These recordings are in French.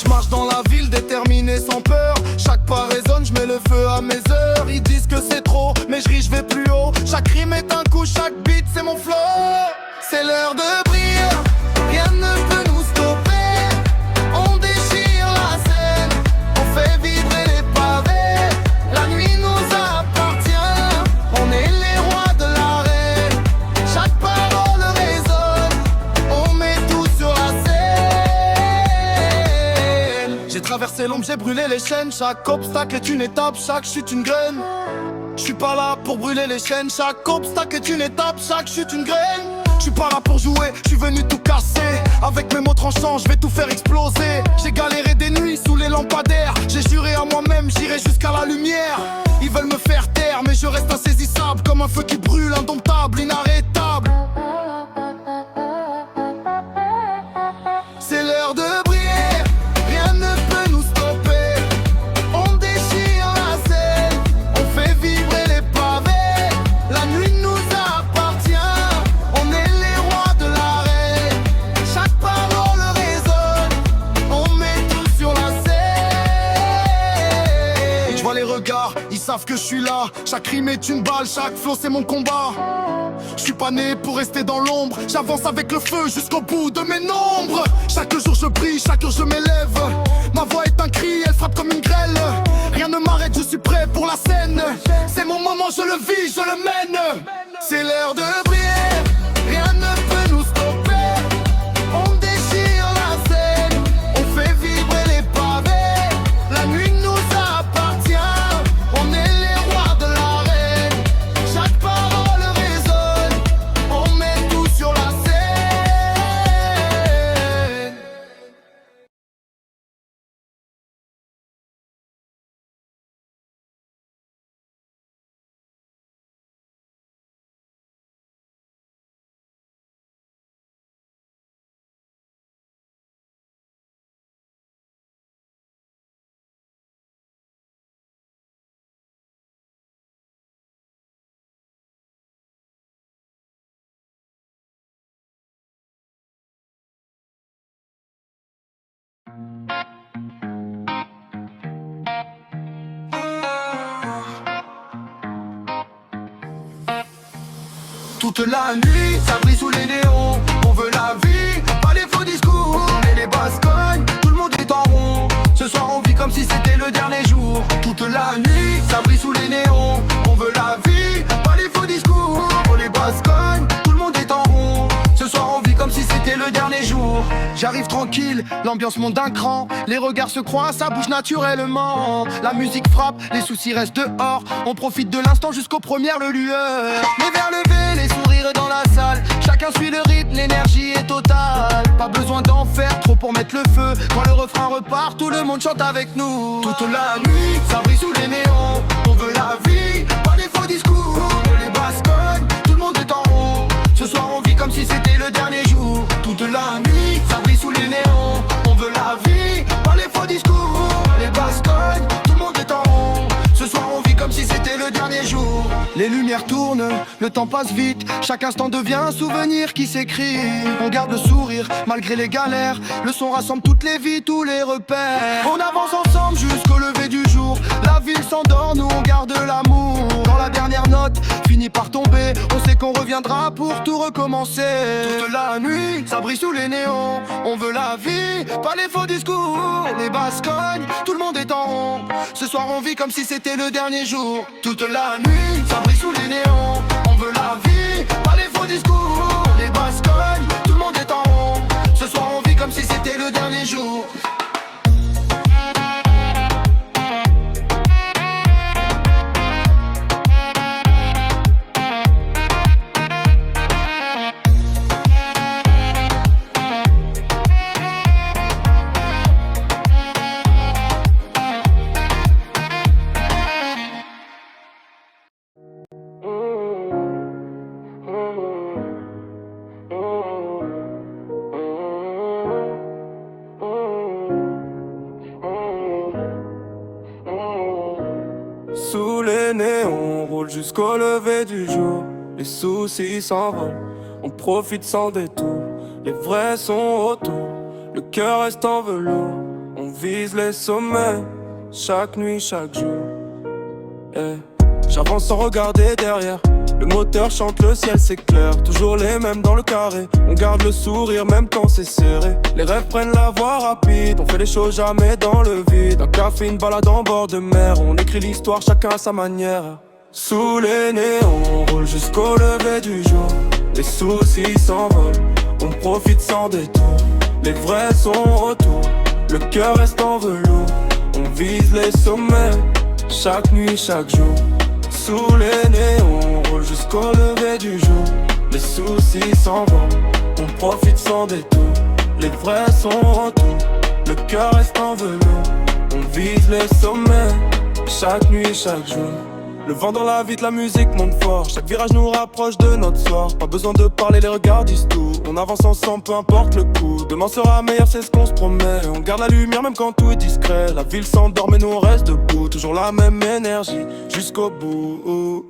Je marche dans la ville déterminé sans peur. Chaque pas résonne, je mets le feu à mes heures. Ils disent que c'est trop, mais je ris, je vais plus haut. Chaque rime est un coup, chaque beat c'est mon flow. C'est l'heure de briller, rien ne peut nous stopper. On déchire la scène, on fait vibrer les pavés. La nuit nous appartient, on est les rois de l'arène. Chaque parole résonne, on met tout sur la scène. J'ai traversé l'ombre, j'ai brûlé les chaînes. Chaque obstacle est une étape, chaque chute une graine. Je suis pas là pour brûler les chaînes. Chaque obstacle est une étape, chaque chute une graine. Je suis pas là pour jouer, je suis venu tout casser. Avec mes mots tranchants, je vais tout faire exploser. J'ai galéré des nuits sous les lampadaires. J'ai juré à moi-même, j'irai jusqu'à la lumière. Ils veulent me faire taire, mais je reste insaisissable. Comme un feu qui brûle, indomptable, inarrêtable. C'est l'heure de briller, rien ne peut nous stopper. On déchire la scène, on fait vibrer les pavés. La nuit nous appartient, on est les rois de l'arène. Chaque parole résonne, on met tout sur la scène. Je vois les regards, ils savent que je suis là. Chaque rime est une balle, chaque flow c'est mon combat. Je suis pas né pour rester dans l'ombre. J'avance avec le feu jusqu'au bout de mes nombres. Chaque jour je brille, chaque jour je m'élève. Ma voix est un cri, elle frappe comme une grêle. Rien ne m'arrête, je suis prêt pour la scène. C'est mon moment, je le vis, je le mène. C'est l'heure de briller, rien ne peut nous stopper. On déchire la scène, on fait vibrer les pavés. La nuit nous appartient, on est les rois de l'arène. Chaque parole résonne, on met tout sur la scène. Toute la nuit, ça brille sous les néons. On veut la vie, pas les faux discours. On met les basses cognes, tout le monde est en rond. Ce soir on vit comme si c'était le dernier jour. Toute la nuit, ça brille sous les néons. On veut la vie, pas les faux discours. On les basses cognes, tout le monde est en rond. Ce soir on vit comme si c'était le dernier jour. J'arrive tranquille, l'ambiance monte d'un cran. Les regards se croisent, ça bouge naturellement. La musique frappe, les soucis restent dehors. On profite de l'instant jusqu'aux premières lueurs. Les verres levés, les sourires dans la salle. Chacun suit le rythme, l'énergie est totale. Pas besoin d'en faire trop pour mettre le feu. Quand le refrain repart, tout le monde chante avec nous. Toute la nuit, ça brille sous les néons. On veut la vie, pas les faux discours. On veut les basses cognes, tout le monde est en rond. Ce soir on vit comme si c'était le dernier jour. Toute la nuit, ça brille sous les néons. On veut la vie, pas les faux discours. Les basses cognes, tout le monde est en rond. Ce soir on vit comme si c'était le dernier jour. Les lumières tournent, le temps passe vite. Chaque instant devient un souvenir qui s'écrit. On garde le sourire malgré les galères. Le son rassemble toutes les vies, tous les repères. On avance ensemble jusqu'au lever du jour. La ville s'endort, nous on garde l'amour. Quand la dernière note finit par tomber, on sait qu'on reviendra pour tout recommencer. Toute la nuit, ça brille sous les néons. On veut la vie, pas les faux discours. Les basses cognes, tout le monde est en rond. Ce soir on vit comme si c'était le dernier jour. Toute la nuit, ça brille sous les néons. On veut la vie, pas les faux discours. Les basses cognes, tout le monde est en rond. Ce soir on vit comme si c'était le dernier jour. Sous les néons, on roule jusqu'au lever du jour. Les soucis s'envolent, on profite sans détour. Les vrais sont autour, le cœur reste en velours. On vise les sommets, chaque nuit, chaque jour. Eh. J'avance sans regarder derrière. Le moteur chante, le ciel s'éclaire. Toujours les mêmes dans le carré. On garde le sourire même quand c'est serré. Les rêves prennent la voie rapide. On fait les choses jamais dans le vide. Un café, une balade en bord de mer. On écrit l'histoire chacun à sa manière. Sous les néons, on roule jusqu'au lever du jour. Les soucis s'envolent, on profite sans détour. Les vrais sont autour, le cœur reste en velours. On vise les sommets, chaque nuit, chaque jour. Sous les néons, on roule jusqu'au lever du jour. Les soucis s'envolent, on profite sans détour. Les vrais sont autour, le cœur reste en velours. On vise les sommets, chaque nuit, chaque jour. Le vent dans la vitre, la musique monte fort. Chaque virage nous rapproche de notre soir. Pas besoin de parler, les regards disent tout. On avance ensemble, peu importe le coup. Demain sera meilleur, c'est ce qu'on se promet. On garde la lumière même quand tout est discret. La ville s'endort mais nous on reste debout. Toujours la même énergie, jusqu'au bout.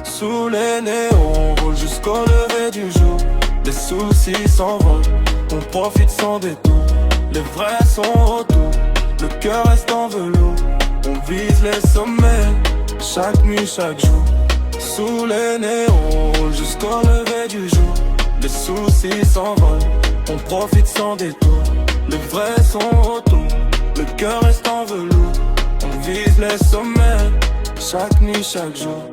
Sous les néons, on roule jusqu'au lever du jour. Les soucis s'envolent, on profite sans détour. Les vrais sont autour, le cœur reste en velours. On vise les sommets, chaque nuit, chaque jour. Sous les néons, on roule jusqu'au lever du jour. Les soucis s'envolent, on profite sans détour. Les vrais sont autour, le cœur reste en velours. On vise les sommets, chaque nuit, chaque jour.